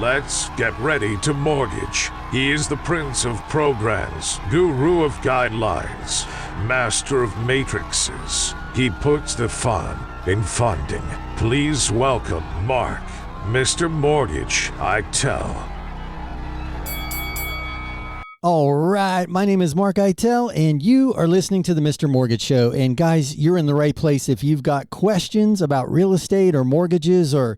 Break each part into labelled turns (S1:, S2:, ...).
S1: Let's get ready to mortgage. He is the prince of programs, guru of guidelines, master of matrices. He puts the fun in funding. Please welcome Mark, Mr. Mortgage Eitel.
S2: All right, my name is Mark Eitel, and you are listening to the Mr. Mortgage Show. And guys, you're in the right place if you've got questions about real estate or mortgages, or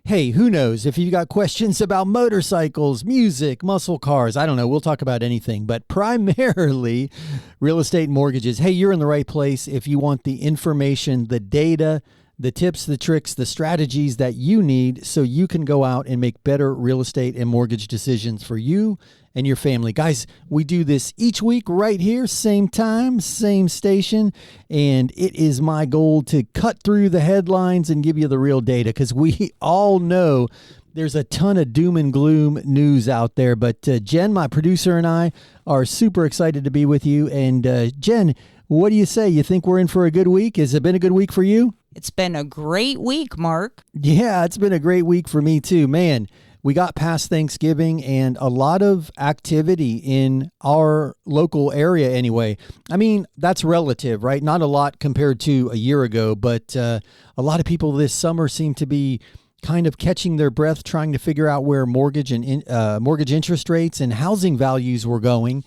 S2: hey, who knows, if you've got questions about motorcycles, music, muscle cars, I don't know, we'll talk about anything, but primarily real estate and mortgages. Hey, you're in the right place if you want the information, the data, the tips, the tricks, the strategies that you need so you can go out and make better real estate and mortgage decisions for you and your family. Guys, we do this each week right here, same time, same station, and it is my goal to cut through the headlines and give you the real data, because we all know there's a ton of doom and gloom news out there. But Jen, my producer, and I are super excited to be with you. And Jen, what do you say? You think we're in for a good week? Has it been a good week for you?
S3: It's been a great week, Mark.
S2: Yeah, it's been a great week for me too. Man, we got past Thanksgiving and a lot of activity in our local area anyway. I mean, that's relative, right? Not a lot compared to a year ago, but a lot of people this summer seem to be kind of catching their breath, trying to figure out where mortgage and mortgage interest rates and housing values were going.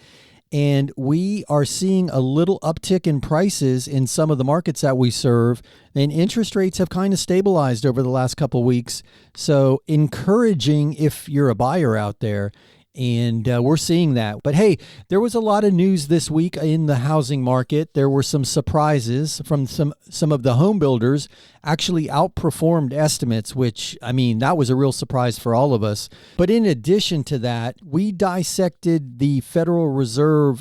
S2: And we are seeing a little uptick in prices in some of the markets that we serve, and interest rates have kind of stabilized over the last couple of weeks. So encouraging if you're a buyer out there. And we're seeing that. But hey, there was a lot of news this week in the housing market. There were some surprises from some of the home builders actually outperformed estimates, which, I mean, that was a real surprise for all of us. But in addition to that, we dissected the Federal Reserve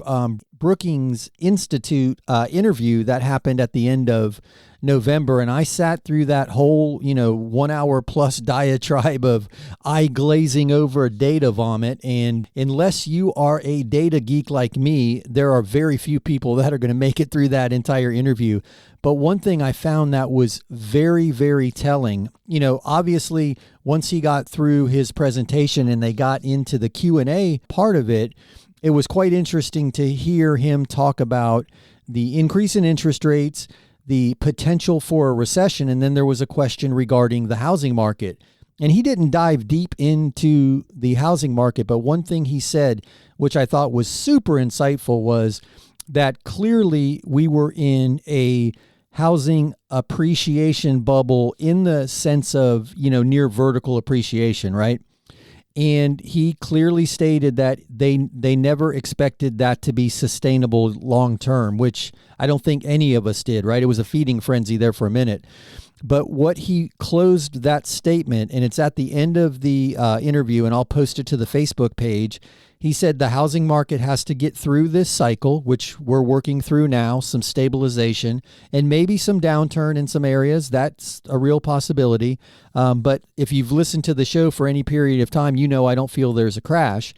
S2: Brookings Institute interview that happened at the end of November, and I sat through that whole 1 hour plus diatribe of eye glazing over data vomit. And unless you are a data geek like me, there are very few people that are going to make it through that entire interview. But one thing I found that was very, very telling, obviously once he got through his presentation and they got into the Q&A part of it, it was quite interesting to hear him talk about the increase in interest rates, the potential for a recession, and then there was a question regarding the housing market. And he didn't dive deep into the housing market, but one thing he said, which I thought was super insightful, was that clearly we were in a housing appreciation bubble in the sense of, near vertical appreciation, right? And he clearly stated that they never expected that to be sustainable long term, which I don't think any of us did, right? It was a feeding frenzy there for a minute. But what he closed that statement, and it's at the end of the interview, and I'll post it to the Facebook page. He said the housing market has to get through this cycle, which we're working through now, some stabilization and maybe some downturn in some areas. That's a real possibility. But if you've listened to the show for any period of time, I don't feel there's a crash.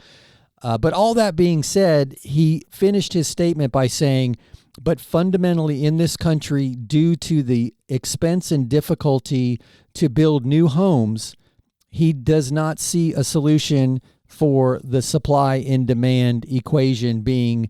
S2: But all that being said, he finished his statement by saying, but fundamentally in this country, due to the expense and difficulty to build new homes, he does not see a solution for the supply and demand equation being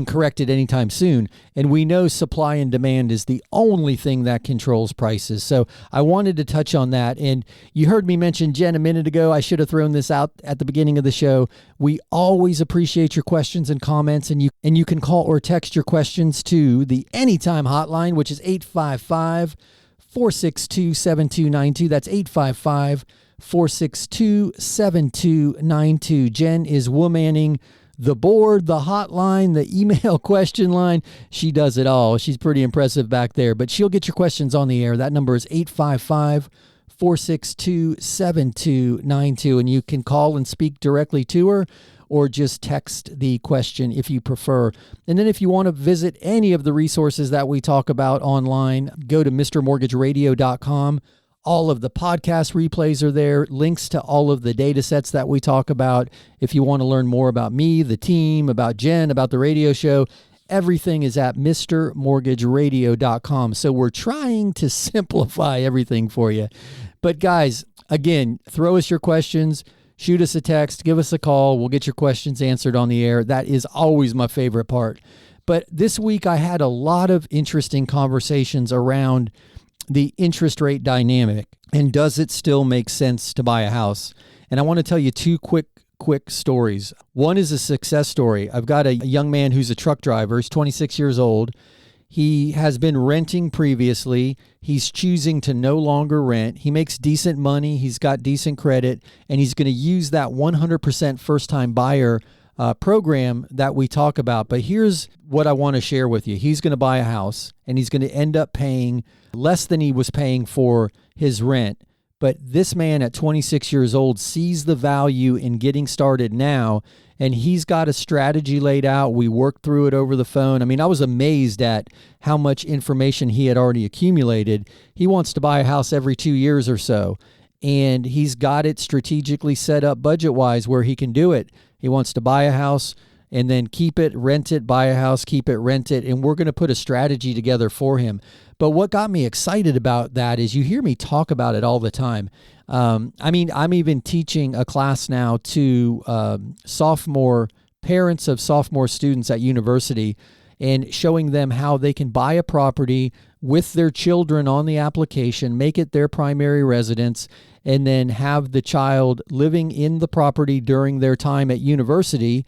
S2: corrected anytime soon. And we know supply and demand is the only thing that controls prices. So I wanted to touch on that. And you heard me mention Jen a minute ago. I should have thrown this out at the beginning of the show. We always appreciate your questions and comments, and you can call or text your questions to the Anytime hotline, which is 855-462-7292. That's 855-462-7292. Jen is womaning the board, the hotline, the email question line. She does it all. She's pretty impressive back there, but she'll get your questions on the air. That number is 855-462-7292, and you can call and speak directly to her or just text the question if you prefer. And then if you want to visit any of the resources that we talk about online, go to mrmortgageradio.com. All of the podcast replays are there, links to all of the data sets that we talk about. If you want to learn more about me, the team, about Jen, about the radio show, everything is at mrmortgageradio.com. So we're trying to simplify everything for you. But guys, again, throw us your questions. shoot us a text, give us a call. We'll get your questions answered on the air. That is always my favorite part. But this week I had a lot of interesting conversations around the interest rate dynamic and does it still make sense to buy a house? And I want to tell you two quick stories. One is a success story. I've got a young man who's a truck driver. He's 26 years old. He has been renting previously. He's choosing to no longer rent. He makes decent money. He's got decent credit, and he's going to use that 100% first-time buyer program that we talk about. But here's what I want to share with you. He's going to buy a house, and he's going to end up paying less than he was paying for his rent. But this man at 26 years old sees the value in getting started now, and he's got a strategy laid out. We worked through it over the phone. I mean, I was amazed at how much information he had already accumulated. He wants to buy a house every 2 years or so, and he's got it strategically set up budget-wise where he can do it. He wants to buy a house and then keep it, rent it, buy a house, keep it, rent it, and we're going to put a strategy together for him. But what got me excited about that is you hear me talk about it all the time. I mean, I'm even teaching a class now to parents of sophomore students at university and showing them how they can buy a property with their children on the application, make it their primary residence, and then have the child living in the property during their time at university,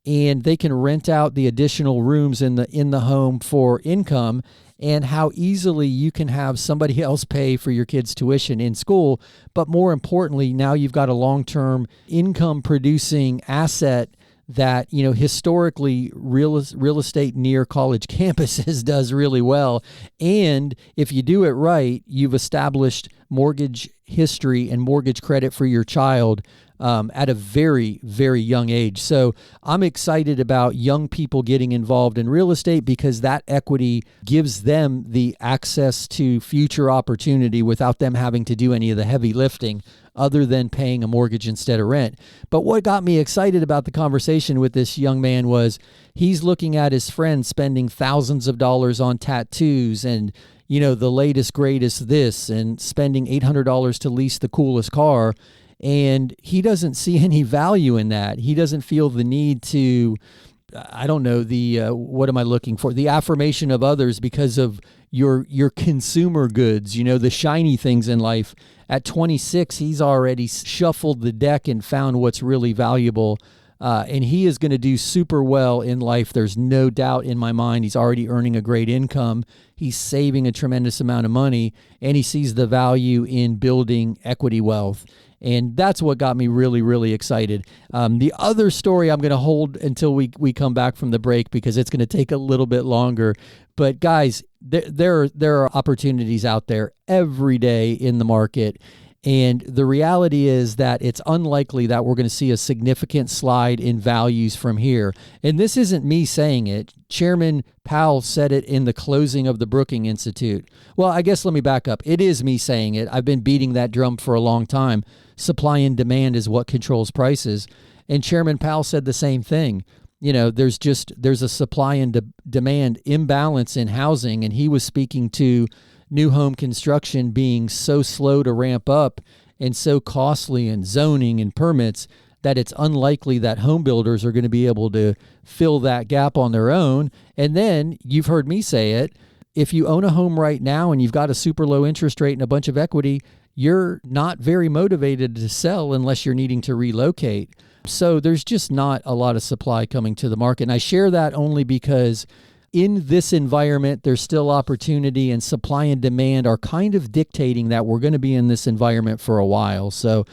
S2: and they can rent out the additional rooms in the home for income, and how easily you can have somebody else pay for your kids' tuition in school. But more importantly, now you've got a long-term income producing asset that, you know, historically real estate near college campuses does really well. And if you do it right, you've established mortgage history and mortgage credit for your child at a very, very young age. So I'm excited about young people getting involved in real estate because that equity gives them the access to future opportunity without them having to do any of the heavy lifting other than paying a mortgage instead of rent. But what got me excited about the conversation with this young man was he's looking at his friends spending thousands of dollars on tattoos and, you know, the latest, greatest this, and spending $800 to lease the coolest car. And he doesn't see any value in that. He doesn't feel the need to, I don't know, what am I looking for? The affirmation of others because of your consumer goods, you know, the shiny things in life. At 26, he's already shuffled the deck and found what's really valuable. And he is going to do super well in life. There's no doubt in my mind. He's already earning a great income. He's saving a tremendous amount of money, and he sees the value in building equity wealth. And that's what got me really, really excited. The other story I'm going to hold until we come back from the break because it's going to take a little bit longer. But guys, there are opportunities out there every day in the market. And the reality is that it's unlikely that we're going to see a significant slide in values from here. And this isn't me saying it. Chairman Powell said it in the closing of the Brookings Institute. Well, I guess let me back up. It is me saying it. I've been beating that drum for a long time. Supply and demand is what controls prices. And Chairman Powell said the same thing. You know, there's a supply and demand imbalance in housing. And he was speaking to new home construction being so slow to ramp up and so costly in zoning and permits that it's unlikely that home builders are going to be able to fill that gap on their own. And then you've heard me say it, if you own a home right now and you've got a super low interest rate and a bunch of equity, you're not very motivated to sell unless you're needing to relocate. So there's just not a lot of supply coming to the market. And I share that only because in this environment, there's still opportunity, and supply and demand are kind of dictating that we're going to be in this environment for a while. So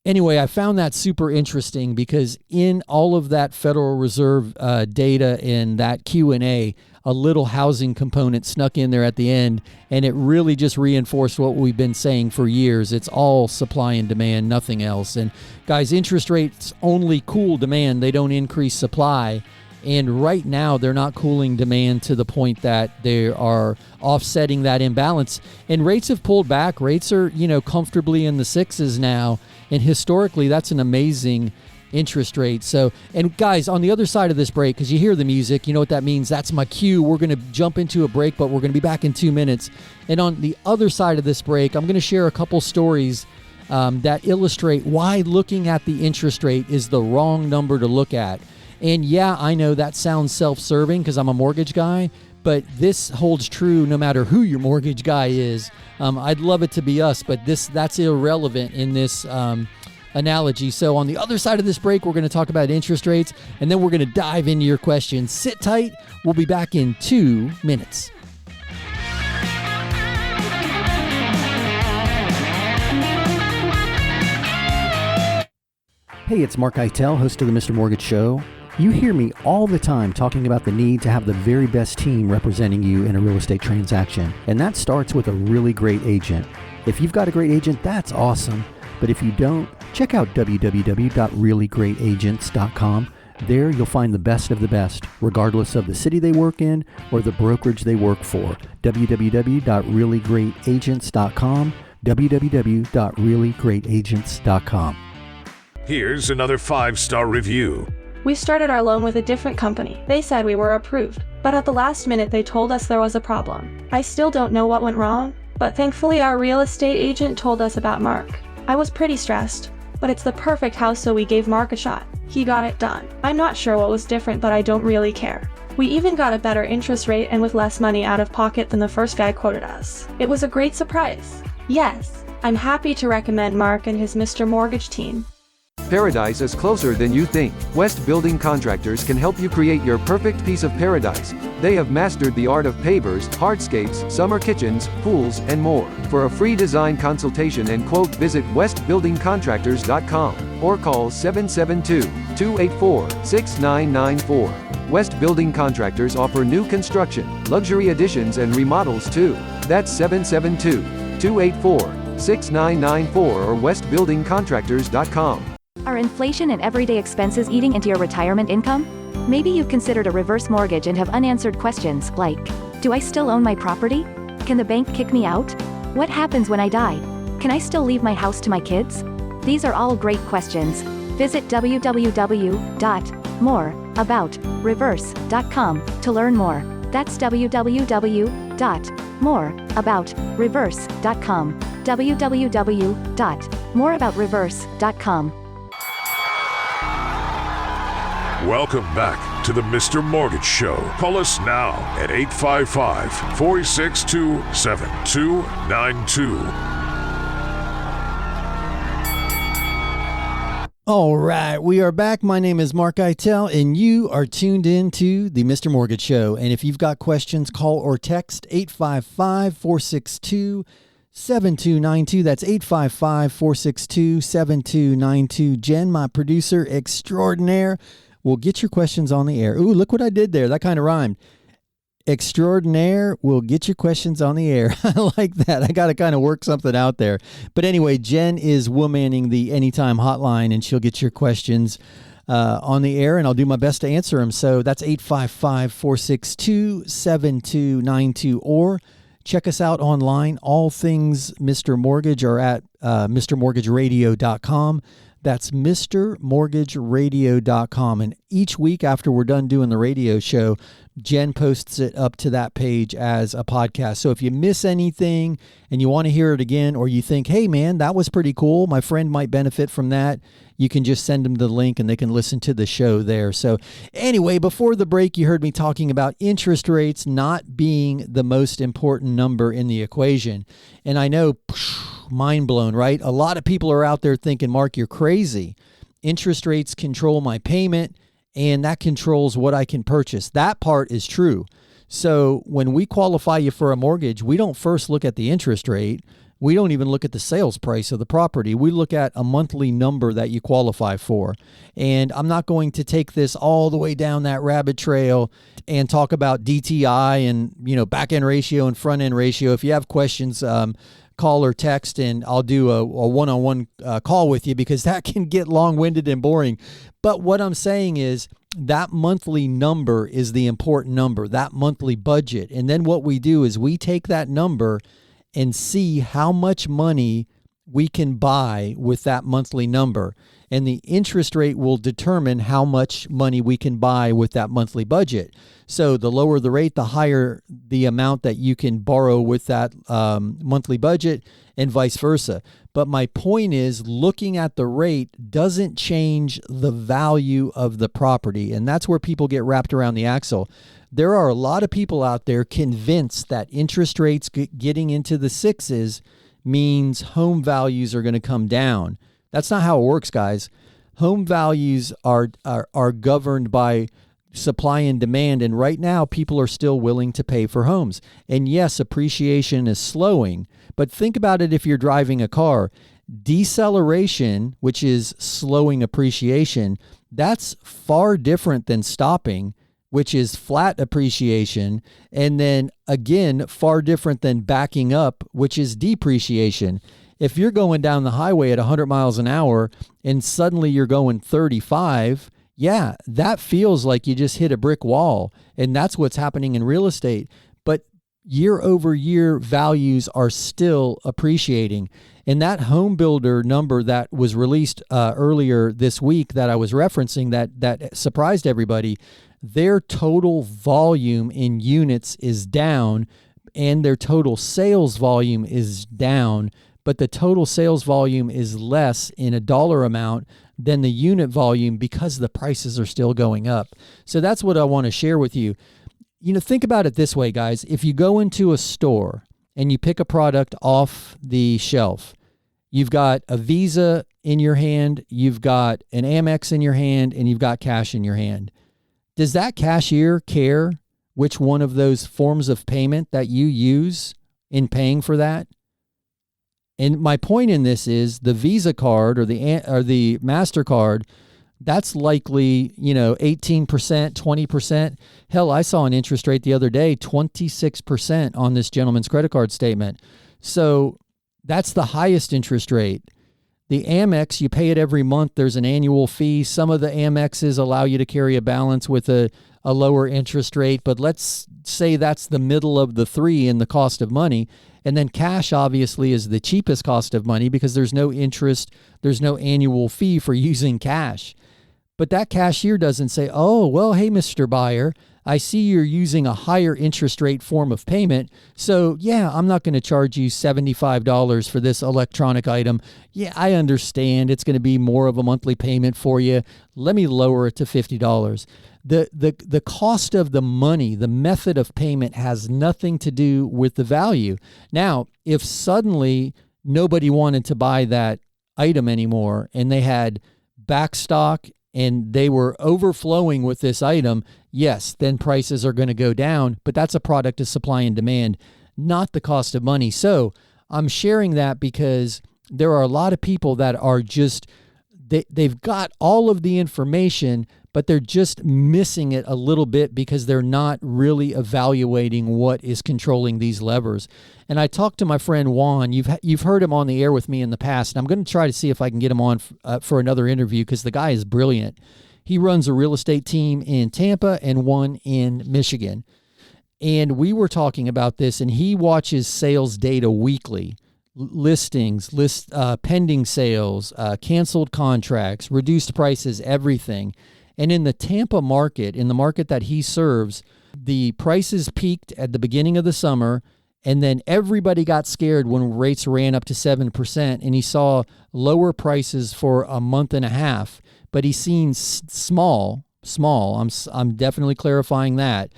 S2: anyway, I found that super interesting because in all of that Federal Reserve data and that Q&A, a little housing component snuck in there at the end, and it really just reinforced what we've been saying for years. It's all supply and demand, nothing else. And guys, interest rates only cool demand. They don't increase supply. And right now, they're not cooling demand to the point that they are offsetting that imbalance. And rates have pulled back. Rates are, comfortably in the sixes now. And historically, that's an amazing interest rate. So, and guys, on the other side of this break, because you hear the music, you know what that means. That's my cue. We're going to jump into a break, but we're going to be back in 2 minutes. And on the other side of this break, I'm going to share a couple stories that illustrate why looking at the interest rate is the wrong number to look at. And yeah, I know that sounds self-serving because I'm a mortgage guy, but this holds true no matter who your mortgage guy is. I'd love it to be us, but that's irrelevant in this analogy. So on the other side of this break, we're going to talk about interest rates, and then we're going to dive into your questions. Sit tight. We'll be back in 2 minutes. Hey, it's Mark Eitel, host of the Mr. Mortgage Show. You hear me all the time talking about the need to have the very best team representing you in a real estate transaction, and that starts with a really great agent. If you've got a great agent, that's awesome, but if you don't, check out www.reallyGreatAgents.com. There you'll find the best of the best, regardless of the city they work in or the brokerage they work for. www.reallyGreatAgents.com, www.reallyGreatAgents.com.
S1: Here's another 5-star review.
S4: We started our loan with a different company. They said we were approved, but at the last minute they told us there was a problem. I still don't know what went wrong, but thankfully our real estate agent told us about Mark. I was pretty stressed, but it's the perfect house, so we gave Mark a shot. He got it done. I'm not sure what was different, but I don't really care. We even got a better interest rate and with less money out of pocket than the first guy quoted us. It was a great surprise. Yes, I'm happy to recommend Mark and his Mr. Mortgage team.
S5: Paradise is closer than you think. West Building Contractors can help you create your perfect piece of paradise. They have mastered the art of pavers, hardscapes, summer kitchens, pools, and more. For a free design consultation and quote, visit westbuildingcontractors.com or call 772-284-6994. West Building Contractors offer new construction, luxury additions, and remodels too. That's 772-284-6994 or westbuildingcontractors.com.
S6: Are inflation and everyday expenses eating into your retirement income? Maybe you've considered a reverse mortgage and have unanswered questions like, do I still own my property? Can the bank kick me out? What happens when I die? Can I still leave my house to my kids? These are all great questions. Visit www.moreaboutreverse.com to learn more. That's www.moreaboutreverse.com. www.moreaboutreverse.com.
S1: Welcome back to the Mr. Mortgage Show. Call us now at 855-462-7292.
S2: All right, we are back. My name is Mark Eitel, and you are tuned in to the Mr. Mortgage Show. And if you've got questions, call or text 855-462-7292. That's 855-462-7292. Jen, my producer extraordinaire, will get your questions on the air. Ooh, look what I did there. That kind of rhymed. Extraordinaire will get your questions on the air. I like that. I got to kind of work something out there. But anyway, Jen is womaning the Anytime hotline, and she'll get your questions on the air, and I'll do my best to answer them. So that's 855-462-7292, or check us out online. All things Mr. Mortgage are at MrMortgageRadio.com. That's MrMortgageRadio.com. And each week after we're done doing the radio show, Jen posts it up to that page as a podcast. So if you miss anything and you want to hear it again, or you think, hey man, that was pretty cool, my friend might benefit from that, you can just send them the link and they can listen to the show there. So anyway, before the break, you heard me talking about interest rates not being the most important number in the equation. And I know, mind blown, right? A lot of people are out there thinking, Mark, you're crazy. Interest rates control my payment, and that controls what I can purchase. That part is true. So when we qualify you for a mortgage, we don't first look at the interest rate. We don't even look at the sales price of the property. We look at a monthly number that you qualify for. And I'm not going to take this all the way down that rabbit trail and talk about DTI and, back end ratio and front end ratio. If you have questions, call or text, and I'll do a one-on-one call with you, because that can get long-winded and boring. But what I'm saying is that monthly number is the important number, that monthly budget. And then what we do is we take that number and see how much money we can buy with that monthly number. And the interest rate will determine how much money we can buy with that monthly budget. So the lower the rate, the higher the amount that you can borrow with that monthly budget, and vice versa. But my point is, looking at the rate doesn't change the value of the property. And that's where people get wrapped around the axle. There are a lot of people out there convinced that interest rates getting into the sixes means home values are going to come down. That's not how it works, guys. Home values are governed by supply and demand. And right now, people are still willing to pay for homes. And yes, appreciation is slowing. But think about it if you're driving a car. Deceleration, which is slowing appreciation, that's far different than stopping, which is flat appreciation. And then again, far different than backing up, which is depreciation. If you're going down the highway at 100 miles an hour and suddenly you're going 35, yeah, that feels like you just hit a brick wall. And that's what's happening in real estate. But year over year values are still appreciating. And that home builder number that was released earlier this week that I was referencing that surprised everybody, their total volume in units is down and their total sales volume is down, but the total sales volume is less in a dollar amount than the unit volume because the prices are still going up. So that's what I want to share with you. Think about it this way, guys. If you go into a store and you pick a product off the shelf, you've got a Visa in your hand, you've got an Amex in your hand, and you've got cash in your hand. Does that cashier care which one of those forms of payment that you use in paying for that? And my point in this is the Visa card or the MasterCard, that's likely, 18%, 20%. Hell, I saw an interest rate the other day, 26% on this gentleman's credit card statement. So that's the highest interest rate. The Amex, you pay it every month. There's an annual fee. Some of the Amexes allow you to carry a balance with a lower interest rate, but let's say that's the middle of the three in the cost of money. And then cash obviously is the cheapest cost of money because there's no interest, there's no annual fee for using cash. But that cashier doesn't say, oh, well, hey, Mr. Buyer, I see you're using a higher interest rate form of payment. So yeah, I'm not going to charge you $75 for this electronic item. Yeah, I understand it's going to be more of a monthly payment for you. Let me lower it to $50. The cost of the money, the method of payment has nothing to do with the value. Now, if suddenly nobody wanted to buy that item anymore and they had backstock and they were overflowing with this item, yes, then prices are going to go down, but that's a product of supply and demand, not the cost of money. So I'm sharing that because there are a lot of people that are just, they've got all of the information, but they're just missing it a little bit because they're not really evaluating what is controlling these levers. And I talked to my friend Juan. You've heard him on the air with me in the past, and I'm going to try to see if I can get him on for another interview because the guy is brilliant. He runs a real estate team in Tampa and one in Michigan. And we were talking about this, and he watches sales data weekly. Listings, pending sales, canceled contracts, reduced prices, everything. And in the Tampa market, in the market that he serves, the prices peaked at the beginning of the summer, and then everybody got scared when rates ran up to 7%, and he saw lower prices for a month and a half. But he's seen small, I'm definitely clarifying that,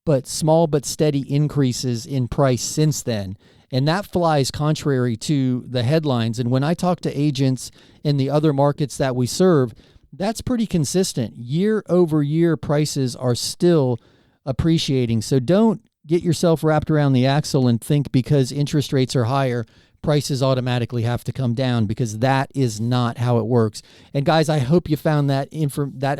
S2: but small but steady increases in price since then. And that flies contrary to the headlines. And when I talk to agents in the other markets that we serve, that's pretty consistent. Year over year, prices are still appreciating. So don't get yourself wrapped around the axle and think because interest rates are higher, prices automatically have to come down, because that is not how it works. And guys, I hope you found that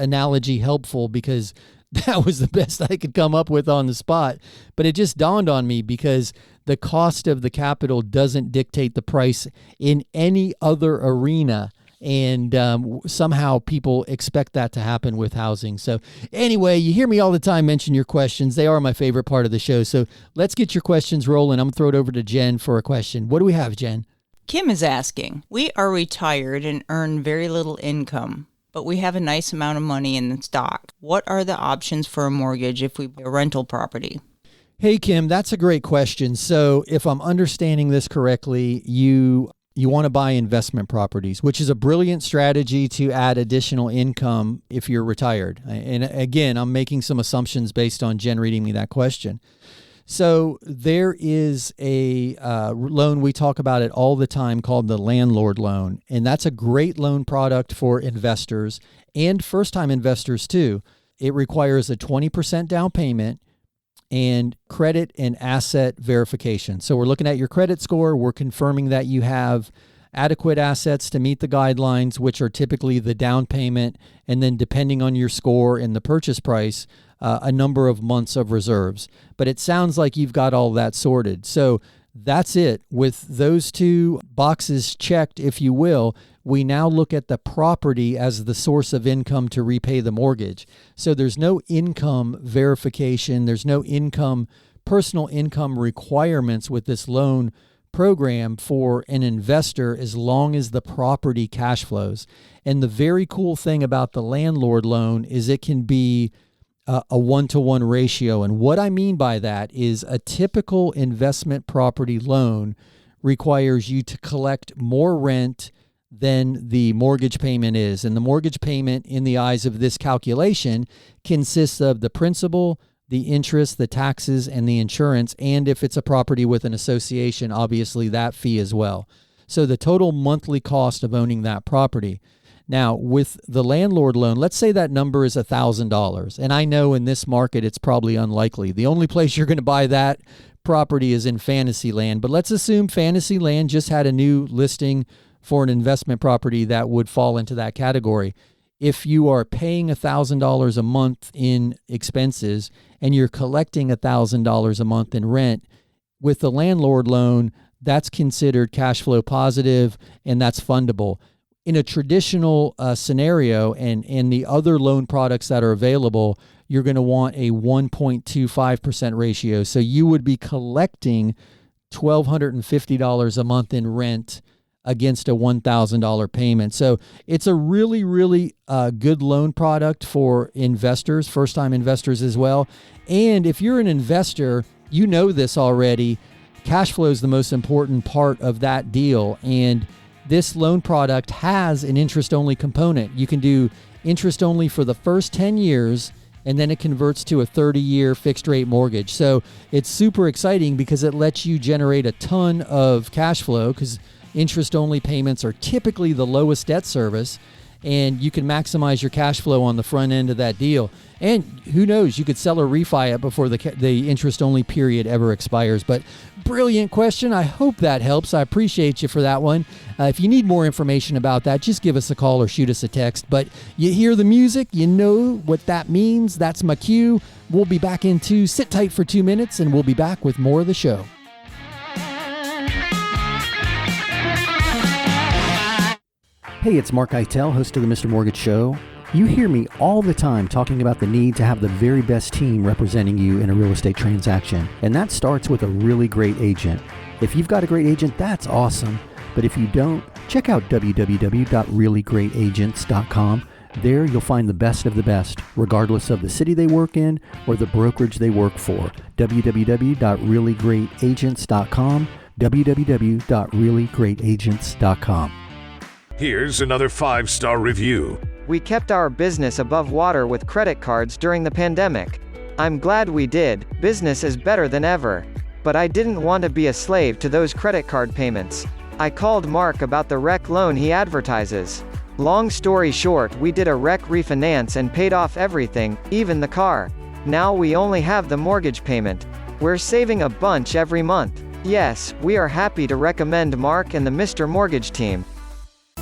S2: analogy helpful, because that was the best I could come up with on the spot. But it just dawned on me because the cost of the capital doesn't dictate the price in any other arena. And somehow people expect that to happen with housing. So anyway, you hear me all the time mention your questions. They are my favorite part of the show. So let's get your questions rolling. I'm going to throw it over to Jen for a question. What do we have, Jen?
S3: Kim is asking, we are retired and earn very little income, but we have a nice amount of money in the stock. What are the options for a mortgage if we buy a rental property?
S2: Hey, Kim, that's a great question. So if I'm understanding this correctly, you want to buy investment properties, which is a brilliant strategy to add additional income if you're retired. And again, I'm making some assumptions based on Jen reading me that question. So there is a loan, we talk about it all the time, called the landlord loan. And that's a great loan product for investors and first-time investors too. It requires a 20% down payment and credit and asset verification. So we're looking at your credit score. We're confirming that you have adequate assets to meet the guidelines, which are typically the down payment, and then depending on your score and the purchase price, a number of months of reserves. But it sounds like you've got all that sorted. So that's it. With those two boxes checked, if you will, we now look at the property as the source of income to repay the mortgage. So there's no income verification. There's no personal income requirements with this loan program for an investor as long as the property cash flows. And the very cool thing about the landlord loan is it can be a one-to-one ratio. And what I mean by that is a typical investment property loan requires you to collect more rent than the mortgage payment is. And the mortgage payment, in the eyes of this calculation, consists of the principal, the interest, the taxes, and the insurance. And if it's a property with an association, obviously that fee as well. So the total monthly cost of owning that property. Now, with the landlord loan, let's say that number is $1,000. And I know in this market, it's probably unlikely. The only place you're going to buy that property is in Fantasyland. But let's assume Fantasyland just had a new listing for an investment property that would fall into that category. If you are paying $1,000 a month in expenses and you're collecting $1,000 a month in rent, with the landlord loan, that's considered cash flow positive and that's fundable. In a traditional scenario and the other loan products that are available, you're going to want a 1.25% ratio. So you would be collecting $1,250 a month in rent against a $1,000 payment. So it's a really, really good loan product for investors, first-time investors as well. And if you're an investor, you know this already, cash flow is the most important part of that deal. And this loan product has an interest-only component. You can do interest-only for the first 10 years, and then it converts to a 30-year fixed-rate mortgage. So it's super exciting because it lets you generate a ton of cash flow because interest-only payments are typically the lowest debt service, and you can maximize your cash flow on the front end of that deal. And who knows, you could sell or refi it before the interest-only period ever expires. But brilliant question. I hope that helps. I appreciate you for that one. If you need more information about that, just give us a call or shoot us a text. But you hear the music, you know what that means. That's my cue. We'll be back into Sit Tight for 2 minutes, and we'll be back with more of the show. Hey, it's Mark Eitel, host of the Mr. Mortgage Show. You hear me all the time talking about the need to have the very best team representing you in a real estate transaction. And that starts with a really great agent. If you've got a great agent, that's awesome. But if you don't, check out www.reallyGreatAgents.com. There you'll find the best of the best, regardless of the city they work in or the brokerage they work for. www.reallyGreatAgents.com. www.reallyGreatAgents.com.
S1: Here's another 5-star review.
S7: We kept our business above water with credit cards during the pandemic. I'm glad we did. Business is better than ever. But I didn't want to be a slave to those credit card payments. I called Mark about the REC loan he advertises. Long story short, we did a REC refinance and paid off everything, even the car. Now we only have the mortgage payment. We're saving a bunch every month. Yes, we are happy to recommend Mark and the Mr. Mortgage team.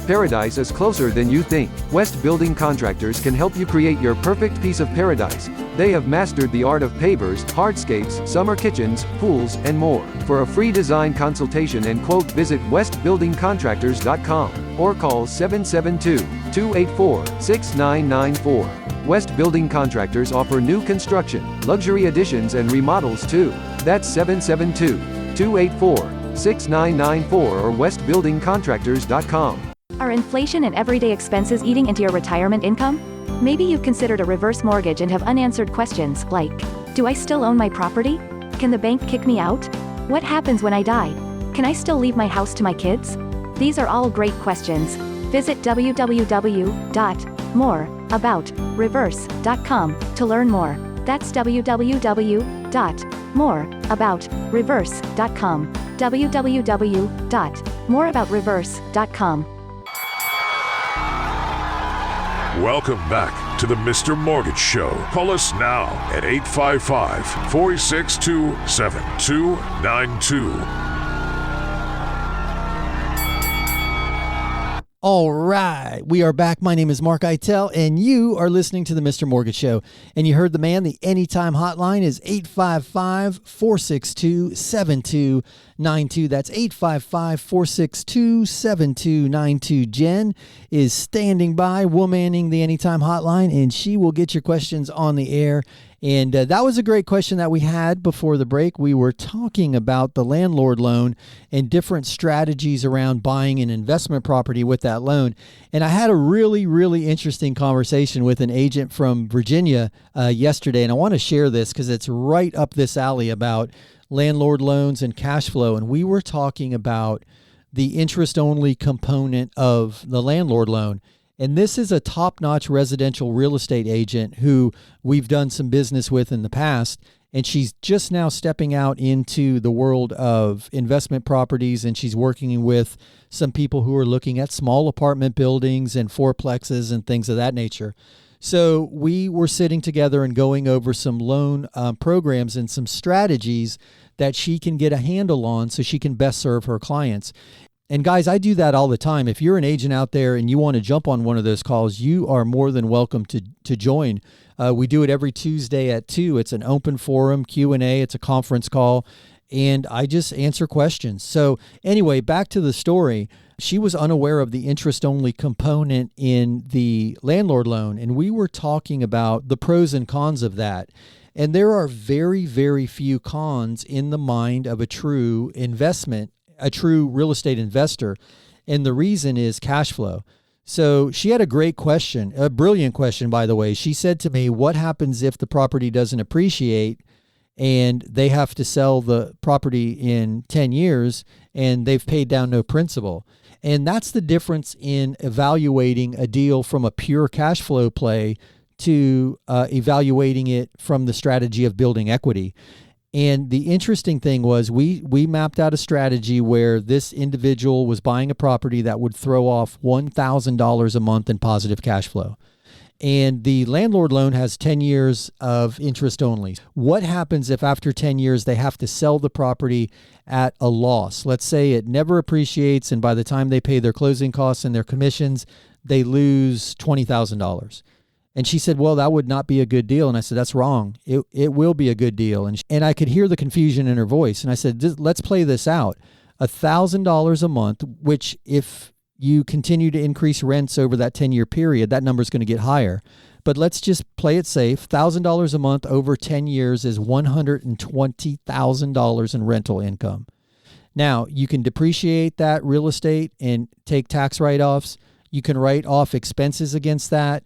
S5: Paradise is closer than you think. West Building Contractors can help you create your perfect piece of paradise. They have mastered the art of pavers, hardscapes, summer kitchens, pools, and more. For a free design consultation and quote, visit westbuildingcontractors.com or call 772-284-6994. West Building Contractors offer new construction, luxury additions and remodels too. That's 772-284-6994. 6994 or westbuildingcontractors.com.
S6: Are inflation and everyday expenses eating into your retirement income? Maybe you've considered a reverse mortgage and have unanswered questions like, do I still own my property? Can the bank kick me out? What happens when I die? Can I still leave my house to my kids? These are all great questions. Visit www.moreaboutreverse.com to learn more. That's www.moreaboutreverse.com. www.moreaboutreverse.com.
S1: Welcome back to the Mr. Mortgage Show. Call us now at 855-462-7292.
S2: All right, we are back. My name is Mark Eitel, and you are listening to the Mr. Mortgage Show. And you heard the man. The Anytime hotline is 855-462-7292. That's 855-462-7292. Jen is standing by, womaning the Anytime hotline, and she will get your questions on the air. And that was a great question that we had before the break. We were talking about the landlord loan and different strategies around buying an investment property with that loan. And I had a really, really interesting conversation with an agent from Virginia yesterday. And I want to share this because it's right up this alley about landlord loans and cash flow. And we were talking about the interest-only component of the landlord loan. And this is a top-notch residential real estate agent who we've done some business with in the past. And she's just now stepping out into the world of investment properties. And she's working with some people who are looking at small apartment buildings and fourplexes and things of that nature. So we were sitting together and going over some loan programs and some strategies that she can get a handle on so she can best serve her clients. And guys, I do that all the time. If you're an agent out there and you want to jump on one of those calls, you are more than welcome to join. We do it every Tuesday at 2. It's an open forum, Q&A. It's a conference call, and I just answer questions. So anyway, back to the story. She was unaware of the interest-only component in the landlord loan, and we were talking about the pros and cons of that. And there are very, very few cons in the mind of a true real estate investor. And the reason is cash flow. So she had a great question, a brilliant question, by the way. She said to me, what happens if the property doesn't appreciate and they have to sell the property in 10 years and they've paid down no principal? And that's the difference in evaluating a deal from a pure cash flow play to evaluating it from the strategy of building equity. And the interesting thing was we mapped out a strategy where this individual was buying a property that would throw off $1,000 a month in positive cash flow. And the landlord loan has 10 years of interest only. What happens if after 10 years they have to sell the property at a loss? Let's say it never appreciates, and by the time they pay their closing costs and their commissions, they lose $20,000. And she said, well, that would not be a good deal. And I said, that's wrong. It will be a good deal. And I could hear the confusion in her voice. And I said, let's play this out. $1,000 a month, which if you continue to increase rents over that 10-year period, that number is going to get higher. But let's just play it safe. $1,000 a month over 10 years is $120,000 in rental income. Now, you can depreciate that real estate and take tax write-offs. You can write off expenses against that.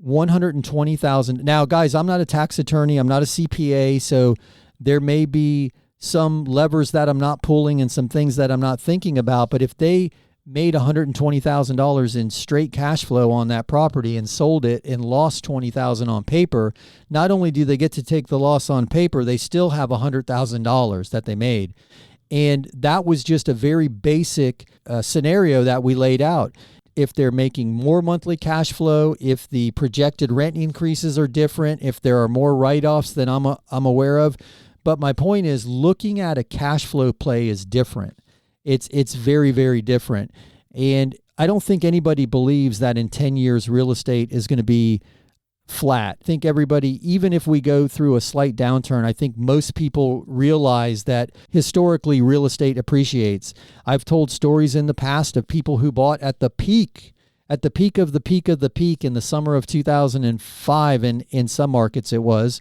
S2: $120,000. Now, guys, I'm not a tax attorney. I'm not a CPA. So there may be some levers that I'm not pulling and some things that I'm not thinking about. But if they made $120,000 in straight cash flow on that property and sold it and lost $20,000 on paper, not only do they get to take the loss on paper, they still have $100,000 that they made. And that was just a very basic scenario that we laid out. If they're making more monthly cash flow, if the projected rent increases are different, if there are more write-offs than I'm aware of. But my point is, looking at a cash flow play is different. It's very, very different. And I don't think anybody believes that in 10 years real estate is going to be flat. I think everybody, even if we go through a slight downturn, I think most people realize that historically real estate appreciates. I've told stories in the past of people who bought at the peak of the peak of the peak in the summer of 2005, and in some markets it was.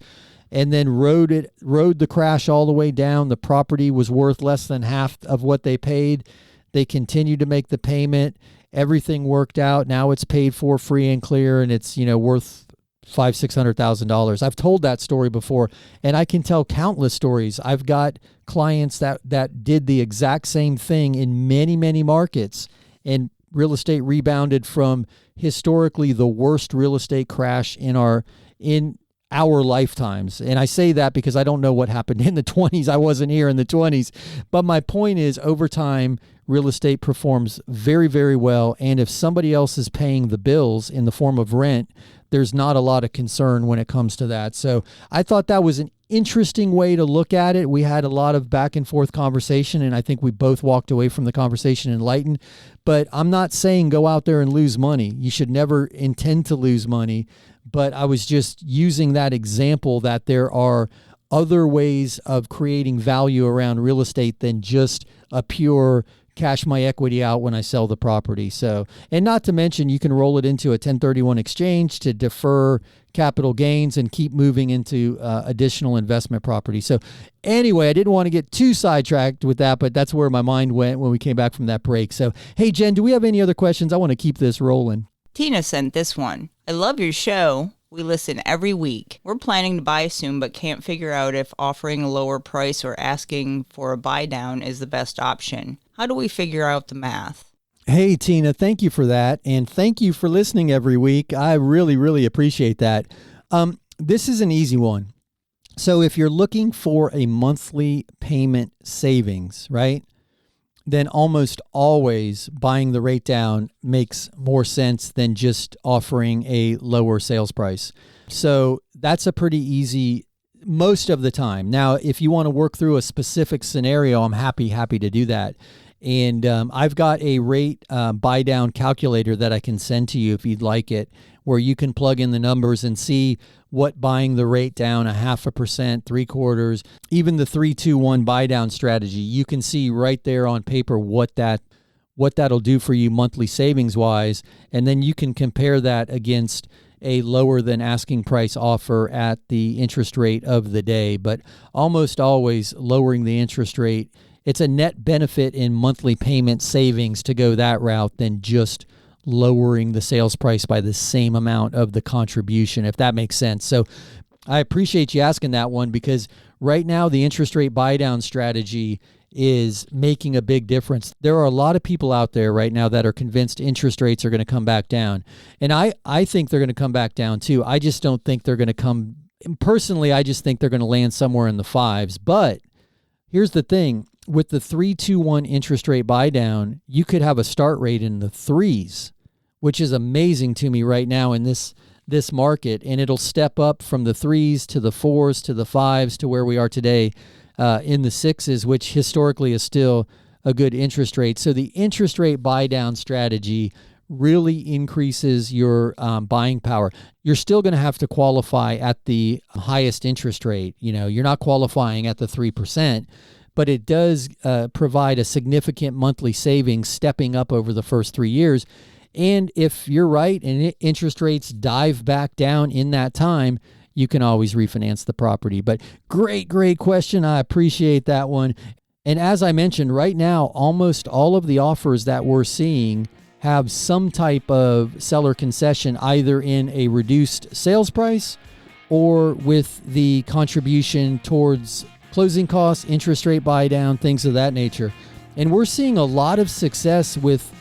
S2: and then rode the crash all the way down. The property was worth less than half of what they paid. They continued to make the payment. Everything worked out. Now it's paid for free and clear, and it's, worth $500,000-$600,000. I've told that story before, and I can tell countless stories. I've got clients that did the exact same thing in many, many markets, and real estate rebounded from historically the worst real estate crash in our lifetimes. And I say that because I don't know what happened in the 20s. I wasn't here in the 20s. But my point is, over time, real estate performs very, very well. And if somebody else is paying the bills in the form of rent, there's not a lot of concern when it comes to that. So I thought that was an interesting way to look at it. We had a lot of back and forth conversation, and I think we both walked away from the conversation enlightened. But I'm not saying go out there and lose money. You should never intend to lose money. But I was just using that example that there are other ways of creating value around real estate than just a pure cash my equity out when I sell the property. So, and not to mention, you can roll it into a 1031 exchange to defer capital gains and keep moving into additional investment property. So anyway, I didn't want to get too sidetracked with that, but that's where my mind went when we came back from that break. So, hey, Jen, do we have any other questions? I want to keep this rolling.
S3: Tina sent this one. I love your show. We listen every week. We're planning to buy soon, but can't figure out if offering a lower price or asking for a buy down is the best option. How do we figure out the math?
S2: Hey, Tina, thank you for that. And thank you for listening every week. I really, really appreciate that. This is an easy one. So if you're looking for a monthly payment savings, right, then almost always buying the rate down makes more sense than just offering a lower sales price. So that's a pretty easy most of the time. Now, if you want to work through a specific scenario, I'm happy to do that. And I've got a rate buy down calculator that I can send to you if you'd like it, where you can plug in the numbers and see what buying the rate down 0.5%, 3/4, even the 3-2-1 buy down strategy. You can see right there on paper what that'll do for you monthly savings wise, and then you can compare that against a lower than asking price offer at the interest rate of the day. But almost always lowering the interest rate, it's a net benefit in monthly payment savings to go that route than just lowering the sales price by the same amount of the contribution, if that makes sense. So I appreciate you asking that one, because right now the interest rate buy down strategy is making a big difference. There are a lot of people out there right now that are convinced interest rates are going to come back down. And I think they're going to come back down too. I just don't think they're going to come, personally, I just think they're going to land somewhere in the 5s. But here's the thing. With the 3-2-1 interest rate buy down, you could have a start rate in the 3s, which is amazing to me right now in this market. And it'll step up from the 3s to the 4s to the 5s to where we are today in the 6s, which historically is still a good interest rate. So the interest rate buy down strategy really increases your buying power. You're still going to have to qualify at the highest interest rate. You're not qualifying at the 3%. But it does provide a significant monthly savings stepping up over the first 3 years. And if you're right and interest rates dive back down in that time, you can always refinance the property. But great question. I appreciate that one. And as I mentioned, right now, almost all of the offers that we're seeing have some type of seller concession, either in a reduced sales price or with the contribution towards closing costs, interest rate buy down, things of that nature. And we're seeing a lot of success with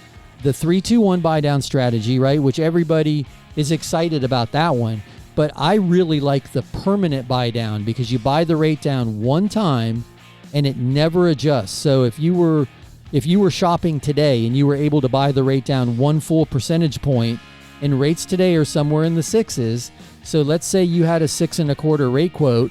S2: the 3-2-1 buy down strategy, right? Which everybody is excited about that one. But I really like the permanent buy down, because you buy the rate down one time and it never adjusts. So if you were shopping today and you were able to buy the rate down 1 full percentage point, and rates today are somewhere in the 6s. So let's say you had a 6.25 rate quote,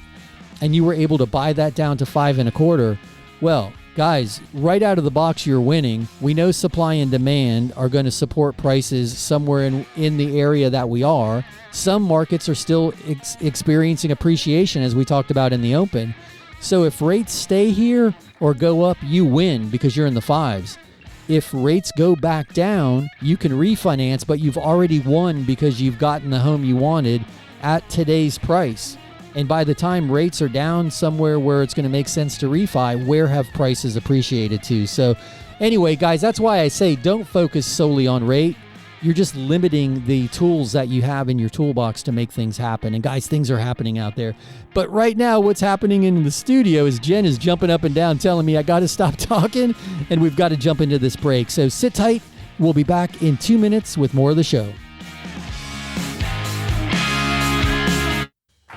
S2: and you were able to buy that down to 5.25, well, guys, right out of the box, you're winning. We know supply and demand are going to support prices somewhere in the area that we are. Some markets are still experiencing appreciation, as we talked about in the open. So if rates stay here or go up, you win because you're in the 5s. If rates go back down, you can refinance, but you've already won because you've gotten the home you wanted at today's price. And by the time rates are down somewhere where it's going to make sense to refi, where have prices appreciated to? So anyway, guys, that's why I say don't focus solely on rate. You're just limiting the tools that you have in your toolbox to make things happen. And guys, things are happening out there. But right now, what's happening in the studio is Jen is jumping up and down telling me I got to stop talking and we've got to jump into this break. So sit tight. We'll be back in 2 minutes with more of the show.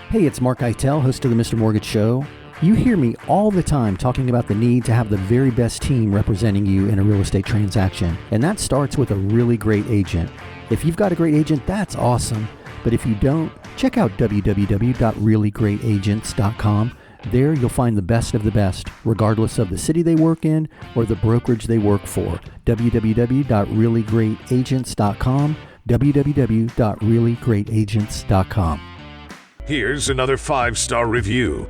S2: Hey, it's Mark Eitel, host of the Mr. Mortgage Show. You hear me all the time talking about the need to have the very best team representing you in a real estate transaction. And that starts with a really great agent. If you've got a great agent, that's awesome. But if you don't, check out www.reallyGreatAgents.com. There you'll find the best of the best, regardless of the city they work in or the brokerage they work for. www.reallyGreatAgents.com. www.reallyGreatAgents.com.
S1: Here's another 5-star review.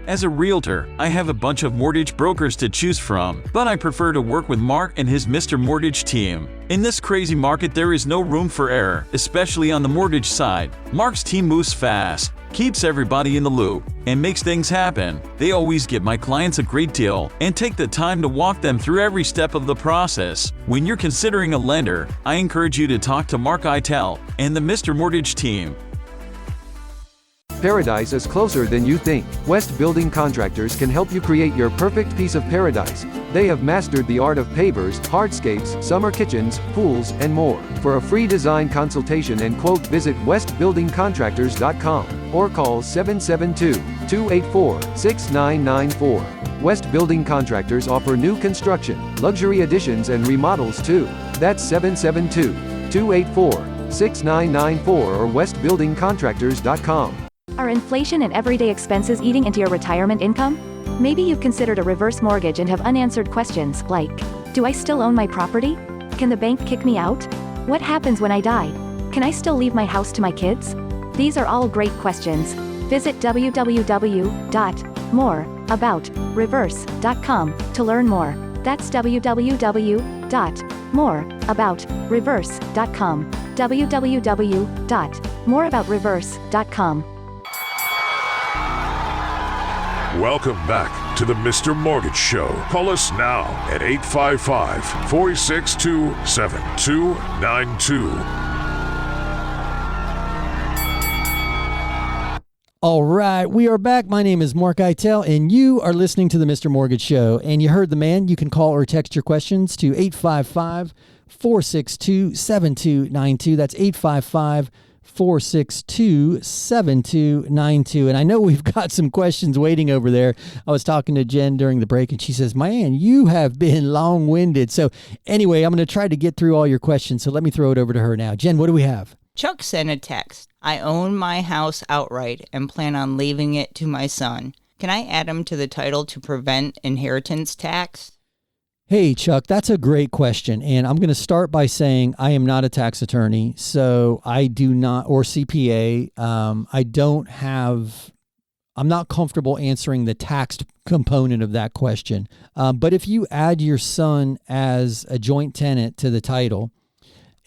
S8: As a realtor, I have a bunch of mortgage brokers to choose from, but I prefer to work with Mark and his Mr. Mortgage team. In this crazy market, there is no room for error, especially on the mortgage side. Mark's team moves fast, keeps everybody in the loop, and makes things happen. They always give my clients a great deal and take the time to walk them through every step of the process. When you're considering a lender, I encourage you to talk to Mark Eitel and the Mr. Mortgage team.
S5: Paradise is closer than you think. West Building Contractors can help you create your perfect piece of paradise. They have mastered the art of pavers, hardscapes, summer kitchens, pools, and more. For a free design consultation and quote, visit westbuildingcontractors.com or call 772-284-6994. West Building Contractors offer new construction, luxury additions, and remodels too. That's 772-284-6994 or westbuildingcontractors.com.
S6: Are inflation and everyday expenses eating into your retirement income? Maybe you've considered a reverse mortgage and have unanswered questions like, do I still own my property? Can the bank kick me out? What happens when I die? Can I still leave my house to my kids? These are all great questions. Visit www.moreaboutreverse.com to learn more. That's www.moreaboutreverse.com. www.moreaboutreverse.com.
S1: Welcome back to the Mr. Mortgage Show. Call us now at 855-462-7292.
S2: All right, we are back. My name is Mark Eitel, and you are listening to the Mr. Mortgage Show. And you heard the man. You can call or text your questions to 855-462-7292. That's 855-462-7292. And I know we've got some questions waiting over there. I was talking to Jen during the break, and she says, man, you have been long-winded. So anyway, I'm going to try to get through all your questions. So let me throw it over to her now. Jen, what do we have?
S3: Chuck sent a text. I own my house outright and plan on leaving it to my son. Can I add him to the title to prevent inheritance tax?
S2: Hey, Chuck, that's a great question. And I'm going to start by saying I am not a tax attorney, so I do not, or CPA. I'm not comfortable answering the tax component of that question. But if you add your son as a joint tenant to the title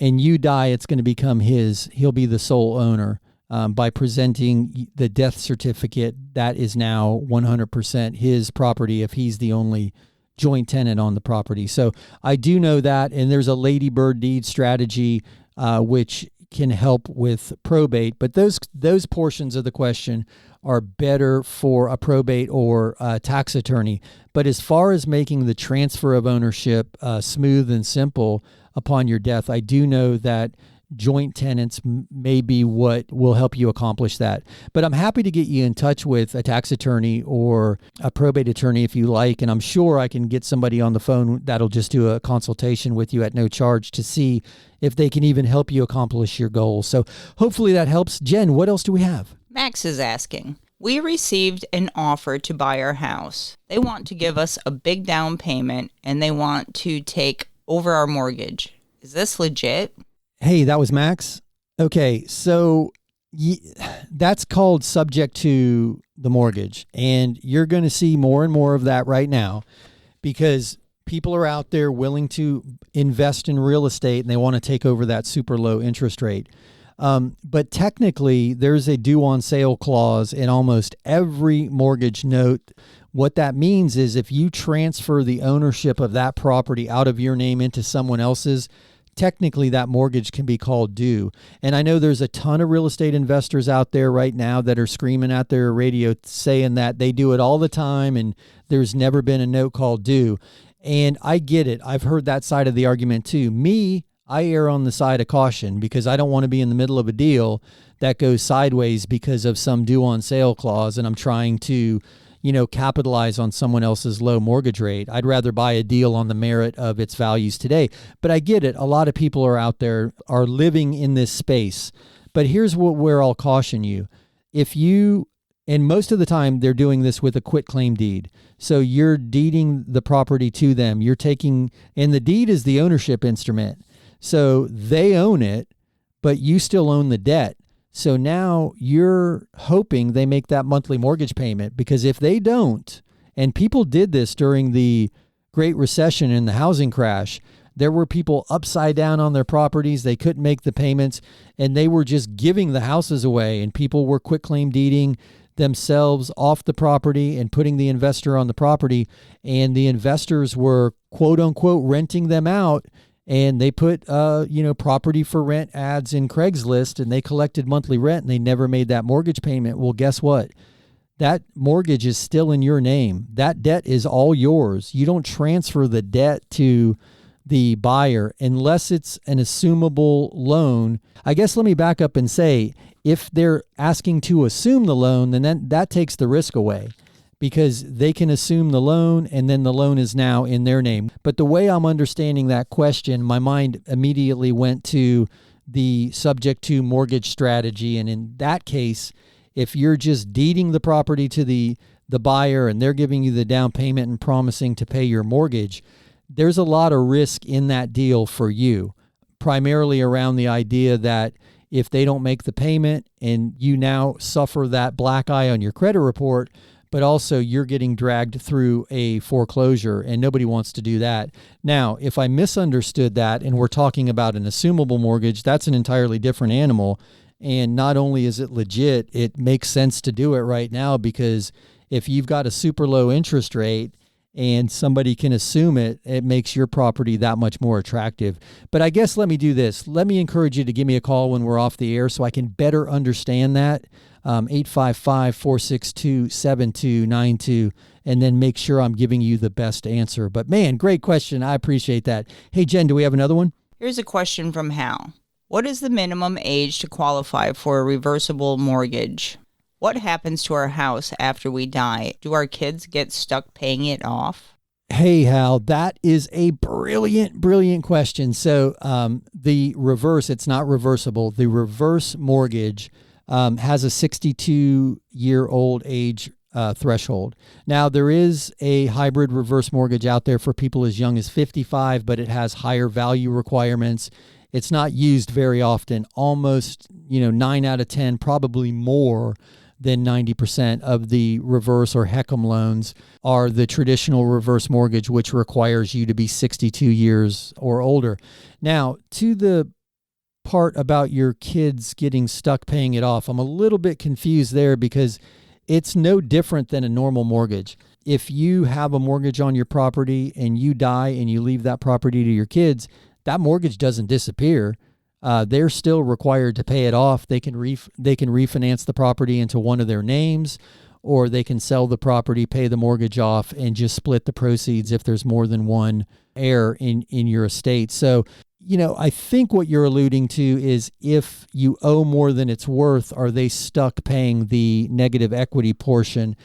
S2: and you die, it's going to become his. He'll be the sole owner. By presenting the death certificate, that is now 100% his property if he's the only joint tenant on the property. So I do know that, and there's a ladybird deed strategy which can help with probate, but those portions of the question are better for a probate or a tax attorney. But as far as making the transfer of ownership smooth and simple upon your death, I do know that joint tenants may be what will help you accomplish that. But I'm happy to get you in touch with a tax attorney or a probate attorney if you like. And I'm sure I can get somebody on the phone that'll just do a consultation with you at no charge to see if they can even help you accomplish your goals. So hopefully that helps. Jen, what else do we have?
S3: Max is asking, we received an offer to buy our house. They want to give us a big down payment and they want to take over our mortgage. Is this legit?
S2: Hey, that was Max. Okay, so that's called subject to the mortgage. And you're going to see more and more of that right now because people are out there willing to invest in real estate and they want to take over that super low interest rate. But technically, there's a due on sale clause in almost every mortgage note. What that means is if you transfer the ownership of that property out of your name into someone else's, technically that mortgage can be called due. And I know there's a ton of real estate investors out there right now that are screaming at their radio saying that they do it all the time and there's never been a note called due. And I get it. I've heard that side of the argument too. I err on the side of caution because I don't want to be in the middle of a deal that goes sideways because of some due on sale clause and I'm trying to, capitalize on someone else's low mortgage rate. I'd rather buy a deal on the merit of its values today. But I get it. A lot of people are out there are living in this space. But here's where I'll caution you. And most of the time they're doing this with a quitclaim deed. So you're deeding the property to them. And the deed is the ownership instrument. So they own it, but you still own the debt. So now you're hoping they make that monthly mortgage payment, because if they don't, and people did this during the Great Recession and the housing crash, there were people upside down on their properties. They couldn't make the payments and they were just giving the houses away, and people were quitclaim deeding themselves off the property and putting the investor on the property, and the investors were quote unquote renting them out. And they put, property for rent ads in Craigslist, and they collected monthly rent, and they never made that mortgage payment. Well, guess what? That mortgage is still in your name. That debt is all yours. You don't transfer the debt to the buyer unless it's an assumable loan. I guess let me back up and say, if they're asking to assume the loan, then that takes the risk away, because they can assume the loan and then the loan is now in their name. But the way I'm understanding that question, my mind immediately went to the subject to mortgage strategy. And in that case, if you're just deeding the property to the buyer and they're giving you the down payment and promising to pay your mortgage, there's a lot of risk in that deal for you, primarily around the idea that if they don't make the payment and you now suffer that black eye on your credit report, but also you're getting dragged through a foreclosure, and nobody wants to do that. Now, if I misunderstood that and we're talking about an assumable mortgage, that's an entirely different animal. And not only is it legit, it makes sense to do it right now, because if you've got a super low interest rate and somebody can assume it, it makes your property that much more attractive. But I guess let me do this. Let me encourage you to give me a call when we're off the air so I can better understand that. 855-462-7292, and then make sure I'm giving you the best answer. But man, great question. I appreciate that. Hey, Jen, do we have another one?
S3: Here's a question from Hal. What is the minimum age to qualify for a reversible mortgage? What happens to our house after we die? Do our kids get stuck paying it off?
S2: Hey, Hal, that is a brilliant question. So the reverse, it's not reversible. The reverse mortgage has a 62-year-old age threshold. Now, there is a hybrid reverse mortgage out there for people as young as 55, but it has higher value requirements. It's not used very often. Almost, 9 out of 10, probably more than 90% of the reverse or HECM loans are the traditional reverse mortgage, which requires you to be 62 years or older. Now, to the part about your kids getting stuck paying it off, I'm a little bit confused there, because it's no different than a normal mortgage. If you have a mortgage on your property and you die and you leave that property to your kids, that mortgage doesn't disappear. They're still required to pay it off. They can refinance the property into one of their names, or they can sell the property, pay the mortgage off, and just split the proceeds if there's more than one heir in your estate. So, I think what you're alluding to is, if you owe more than it's worth, are they stuck paying the negative equity portion?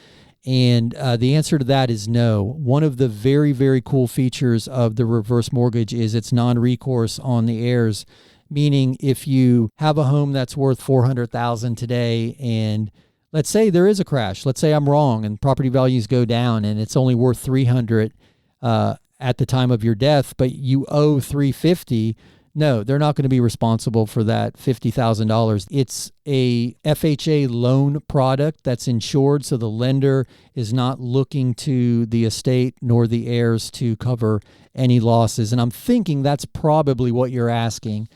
S2: And the answer to that is no. One of the very, very cool features of the reverse mortgage is it's non-recourse on the heirs, meaning if you have a home that's worth $400,000 today, and let's say there is a crash, let's say I'm wrong and property values go down and it's only worth $300,000 at the time of your death, but you owe $350,000. No, they're not going to be responsible for that $50,000. It's a FHA loan product that's insured, so the lender is not looking to the estate nor the heirs to cover any losses. And I'm thinking that's probably what you're asking.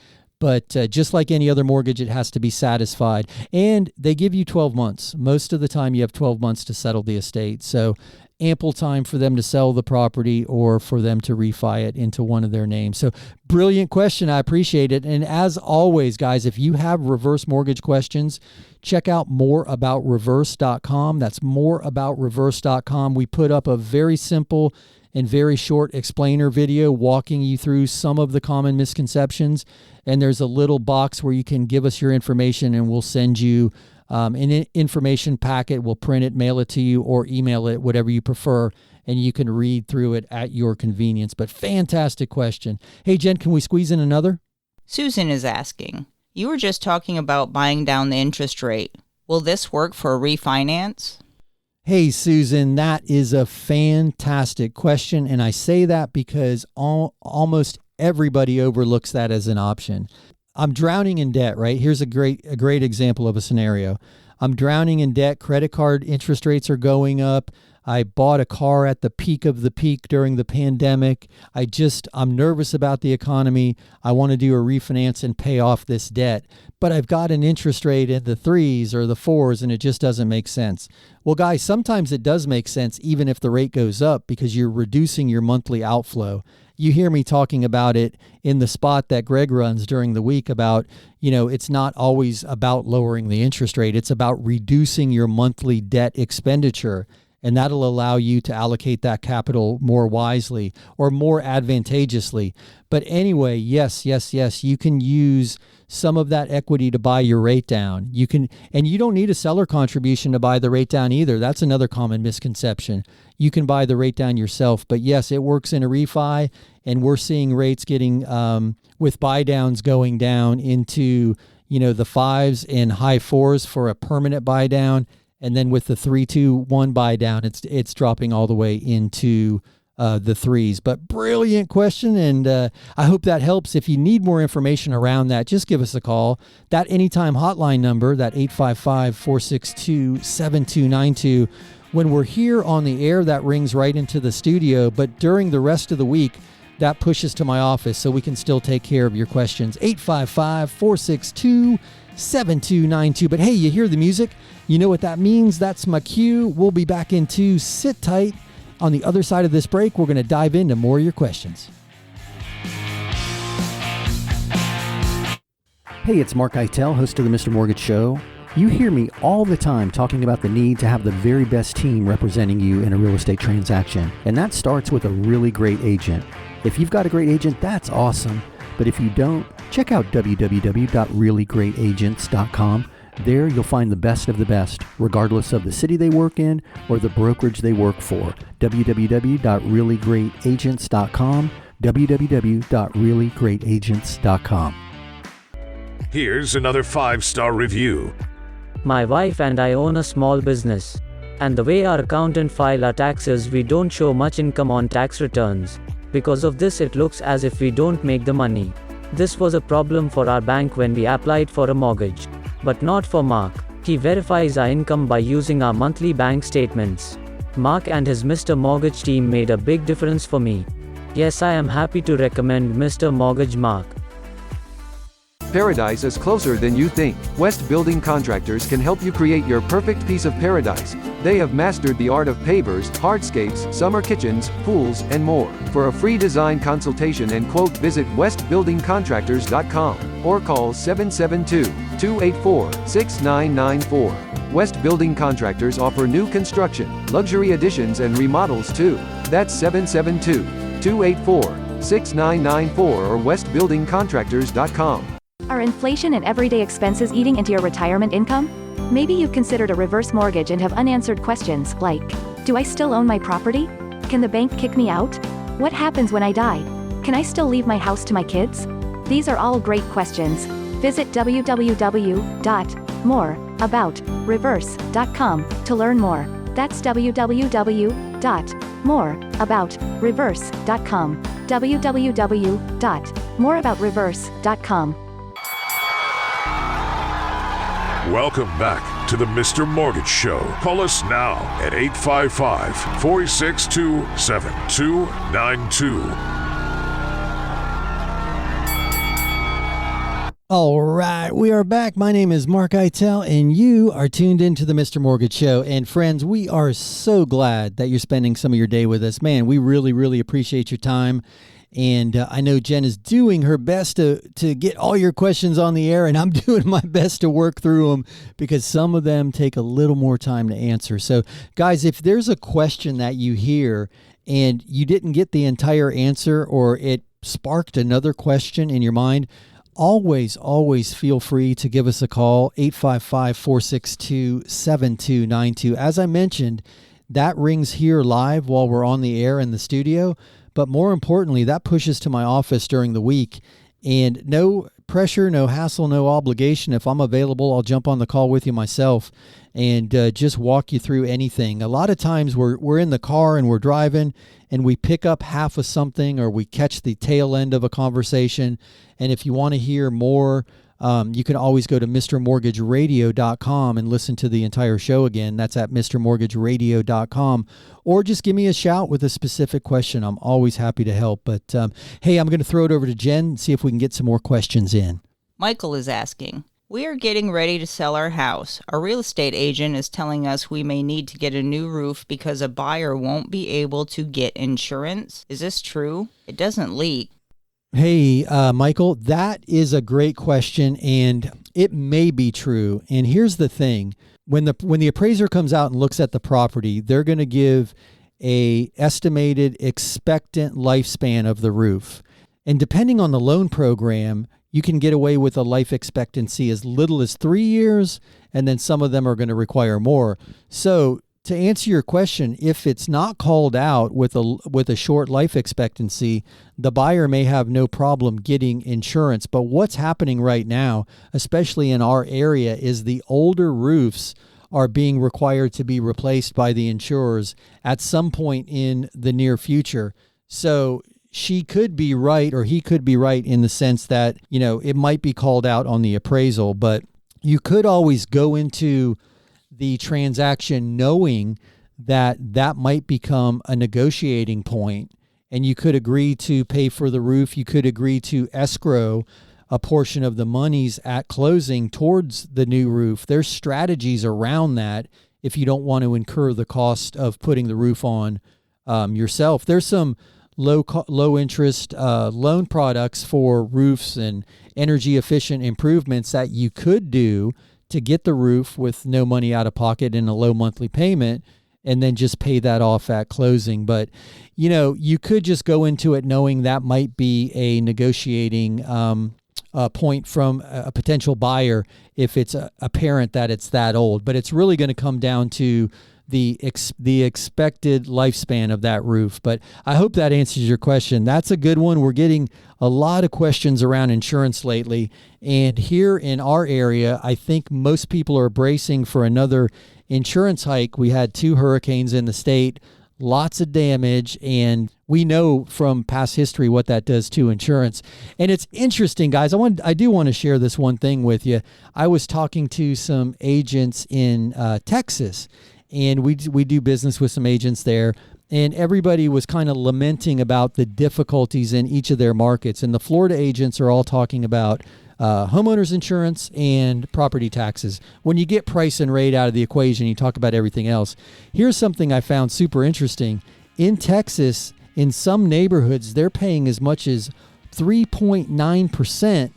S2: But just like any other mortgage, it has to be satisfied. And they give you 12 months. Most of the time, you have 12 months to settle the estate. So ample time for them to sell the property or for them to refi it into one of their names. So brilliant question. I appreciate it. And as always, guys, if you have reverse mortgage questions, check out moreaboutreverse.com. That's moreaboutreverse.com. We put up a very simple and very short explainer video walking you through some of the common misconceptions. And there's a little box where you can give us your information and we'll send you an information packet. We'll print it, mail it to you, or email it, whatever you prefer, and you can read through it at your convenience. But fantastic question. Hey, Jen, can we squeeze in another?
S3: Susan is asking, you were just talking about buying down the interest rate. Will this work for a refinance?
S2: Hey, Susan, that is a fantastic question. And I say that because almost everybody overlooks that as an option. I'm drowning in debt, right? Here's a great example of a scenario. I'm drowning in debt. Credit card interest rates are going up. I bought a car at the peak of the peak during the pandemic. I'm nervous about the economy. I want to do a refinance and pay off this debt, but I've got an interest rate in the 3s or the 4s and it just doesn't make sense. Well, guys, sometimes it does make sense even if the rate goes up because you're reducing your monthly outflow. You hear me talking about it in the spot that Greg runs during the week about, it's not always about lowering the interest rate. It's about reducing your monthly debt expenditure. And that'll allow you to allocate that capital more wisely or more advantageously. But anyway, yes, you can use some of that equity to buy your rate down. And you don't need a seller contribution to buy the rate down either. That's another common misconception. You can buy the rate down yourself. But yes, it works in a refi, and we're seeing rates getting, with buy downs going down into, the 5s and high 4s for a permanent buy down. And then with the 3-2-1 buy down, it's dropping all the way into the 3s. But brilliant question, and I hope that helps. If you need more information around that, just give us a call. That anytime hotline number, that 855-462-7292. When we're here on the air, that rings right into the studio. But during the rest of the week, that pushes to my office so we can still take care of your questions. 855-462-7292. But hey, you hear the music? You know what that means? That's my cue. We'll be back into Sit Tight. On the other side of this break, we're going to dive into more of your questions. Hey, it's Mark Eitel, host of the Mr. Mortgage Show. You hear me all the time talking about the need to have the very best team representing you in a real estate transaction. And that starts with a really great agent. If you've got a great agent, that's awesome. But if you don't, check out www.reallyGreatAgents.com. There you'll find the best of the best, regardless of the city they work in or the brokerage they work for. www.reallyGreatAgents.com. www.reallyGreatAgents.com.
S1: Here's another 5-star review.
S9: My wife and I own a small business. And the way our accountant filed our taxes, we don't show much income on tax returns. Because of this, it looks as if we don't make the money. This was a problem for our bank when we applied for a mortgage. But not for Mark. He verifies our income by using our monthly bank statements. Mark and his Mr. Mortgage team made a big difference for me. Yes, I am happy to recommend Mr. Mortgage Mark.
S5: Paradise is closer than you think. West Building Contractors can help you create your perfect piece of paradise. They have mastered the art of pavers, hardscapes, summer kitchens, pools, and more. For a free design consultation and quote, visit westbuildingcontractors.com or call 772-284-6994. West Building Contractors offer new construction, luxury additions, and remodels too. That's 772-284-6994 or westbuildingcontractors.com.
S6: Are inflation and everyday expenses eating into your retirement income? Maybe you've considered a reverse mortgage and have unanswered questions like, do I still own my property? Can the bank kick me out? What happens when I die? Can I still leave my house to my kids? These are all great questions. Visit www.moreaboutreverse.com to learn more. That's www.moreaboutreverse.com. www.moreaboutreverse.com.
S1: Welcome back to the Mr. Mortgage Show. Call us now at 855-462-7292.
S2: All right, we are back. My name is Mark Eitel, and you are tuned into the Mr. Mortgage Show. And friends, we are so glad that you're spending some of your day with us. Man, we really, really appreciate your time. And I know Jen is doing her best to get all your questions on the air, and I'm doing my best to work through them because some of them take a little more time to answer. So, guys, if there's a question that you hear and you didn't get the entire answer or it sparked another question in your mind, always feel free to give us a call, 855-462-7292. As I mentioned, that rings here live while we're on the air in the studio. But more importantly, that pushes to my office during the week. And no pressure, no hassle, no obligation. If I'm available, I'll jump on the call with you myself and just walk you through anything. A lot of times we're in the car and we're driving and we pick up half of something or we catch the tail end of a conversation. And if you want to hear more, you can always go to MrMortgageRadio.com and listen to the entire show again. That's at MrMortgageRadio.com. Or just give me a shout with a specific question. I'm always happy to help. But hey, I'm going to throw it over to Jen and see if we can get some more questions in.
S3: Michael is asking, we are getting ready to sell our house. Our real estate agent is telling us we may need to get a new roof because a buyer won't be able to get insurance. Is this true? It doesn't leak.
S2: Hey, Michael, that is a great question, and it may be true. And here's the thing. When the appraiser comes out and looks at the property, they're going to give a estimated expectant lifespan of the roof. And depending on the loan program, you can get away with a life expectancy as little as 3 years, and then some of them are going to require more. So to answer your question, if it's not called out with a short life expectancy, the buyer may have no problem getting insurance. But what's happening right now, especially in our area, is the older roofs are being required to be replaced by the insurers at some point in the near future. So she could be right, or he could be right, in the sense that, you know, it might be called out on the appraisal, but you could always go into the transaction knowing that that might become a negotiating point, and you could agree to pay for the roof. You could agree to escrow a portion of the monies at closing towards the new roof. There's strategies around that if you don't want to incur the cost of putting the roof on yourself. There's some low interest loan products for roofs and energy efficient improvements that you could do to get the roof with no money out of pocket and a low monthly payment, and then just pay that off at closing. But, you know, you could just go into it knowing that might be a negotiating point from a potential buyer if it's apparent that it's that old. But it's really going to come down to the expected lifespan of that roof. But I hope that answers your question. That's a good one. We're getting a lot of questions around insurance lately. And here in our area, I think most people are bracing for another insurance hike. We had 2 hurricanes in the state, lots of damage, and we know from past history what that does to insurance. And it's interesting, guys. I do want to share this one thing with you. I was talking to some agents in Texas, and we do business with some agents there, and everybody was kind of lamenting about the difficulties in each of their markets. And the Florida agents are all talking about homeowners insurance and property taxes. When you get price and rate out of the equation, you talk about everything else. Here's something I found super interesting. In Texas, in some neighborhoods, they're paying as much as 3.9%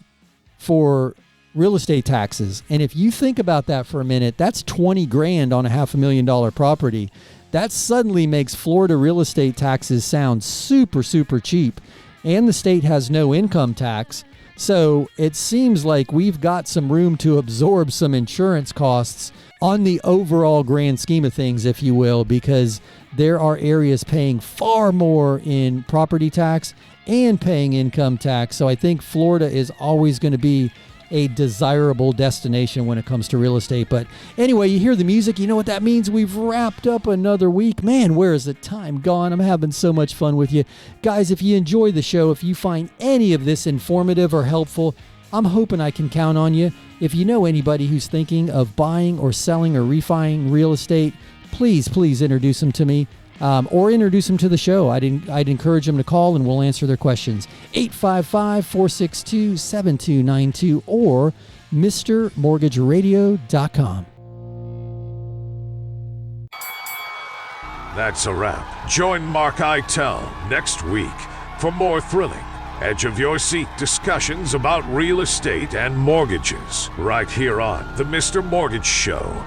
S2: for real estate taxes. And if you think about that for a minute, that's $20,000 on a $500,000 property. That suddenly makes Florida real estate taxes sound super, super cheap. And the state has no income tax. So it seems like we've got some room to absorb some insurance costs on the overall grand scheme of things, if you will, because there are areas paying far more in property tax and paying income tax. So I think Florida is always going to be a desirable destination when it comes to real estate. But anyway, you hear the music, you know what that means. We've wrapped up another week. Man, where is the time gone? I'm having so much fun with you. Guys, if you enjoy the show, if you find any of this informative or helpful, I'm hoping I can count on you. If you know anybody who's thinking of buying or selling or refining real estate, please introduce them to me. or introduce them to the show. I'd encourage them to call and we'll answer their questions. 855-462-7292 or MrMortgageRadio.com.
S1: That's a wrap. Join Mark Eitel next week for more thrilling, edge-of-your-seat discussions about real estate and mortgages right here on The Mr. Mortgage Show.